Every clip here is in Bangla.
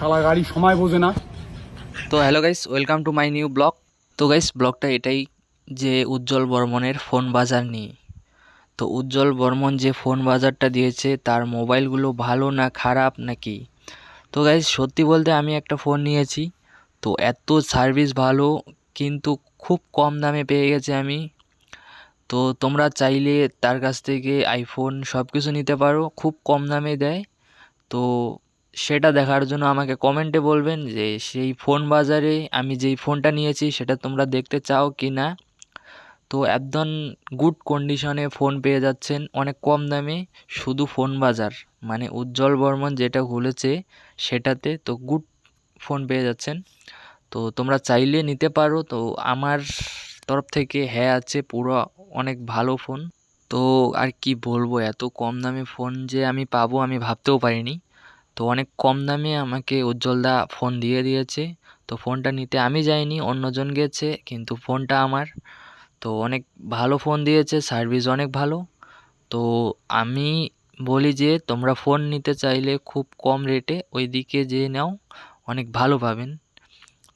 শালা গাড়ি সময় বোঝে না। তো hello guys, welcome to my new blog. তো গাইস, ব্লগটা এটাই যে উজ্জ্বল বর্মনের ফোন বাজার নিয়ে। তো উজ্জ্বল বর্মন যে ফোন বাজারটা দিয়েছে তার মোবাইলগুলো ভালো না খারাপ নাকি। তো গাইস, সত্যি বলতে আমি একটা ফোন নিয়েছি, তো এত সার্ভিস ভালো, কিন্তু খুব কম দামে পেয়ে গেছে আমি। তো তোমরা চাইলে তার কাছ থেকে আইফোন সব কিছু নিতে পারো, খুব কম দামে দেয়। তো সেটা দেখার জন্য আমাকে কমেন্টে বলবেন যে সেই ফোন বাজারে আমি যেই ফোনটা নিয়েছি সেটা তোমরা দেখতে চাও কি না। তো একদম গুড কন্ডিশনে ফোন পেয়ে যাচ্ছেন অনেক কম দামে, শুধু ফোন বাজার মানে উজ্জ্বল বর্মন যেটা খুলেছে সেটাতে তো গুড ফোন পেয়ে যাচ্ছেন। তো তোমরা চাইলে নিতে পারো। তো আমার তরফ থেকে হ্যাঁ আছে, পুরো অনেক ভালো ফোন। তো আর কি বলবো, এত কম দামে ফোন যে আমি পাবো আমি ভাবতেও পারিনি। তো অনেক কম দামে আমাকে উজ্জ্বলদা ফোন দিয়ে দিয়েছে। তো ফোনটা নিতে আমি যাইনি, অন্যজন গেছে, কিন্তু ফোনটা আমার। তো অনেক ভালো ফোন দিয়েছে, সার্ভিস অনেক ভালো। তো আমি বলি যে তোমরা ফোন নিতে চাইলে খুব কম রেটে ওই দিকে যেয়ে নাও, অনেক ভালো পাবেন।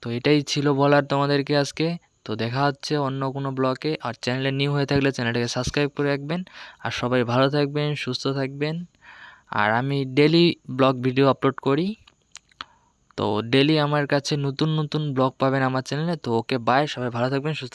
তো এটাই ছিল বলার তোমাদেরকে আজকে। তো দেখা হচ্ছে অন্য কোনো ব্লগে। আর চ্যানেলে নিউ হয়ে থাকলে চ্যানেলটাকে সাবস্ক্রাইব করে রাখবেন। আর সবাই ভালো থাকবেন, সুস্থ থাকবেন। আর আমি ডেলি ব্লগ ভিডিও আপলোড করি। তো ডেলি আমার কাছে নতুন নতুন ব্লগ পাবেন আমার চ্যানেলে। তো ওকে বাই, সবাই ভালো থাকবেন, সুস্থ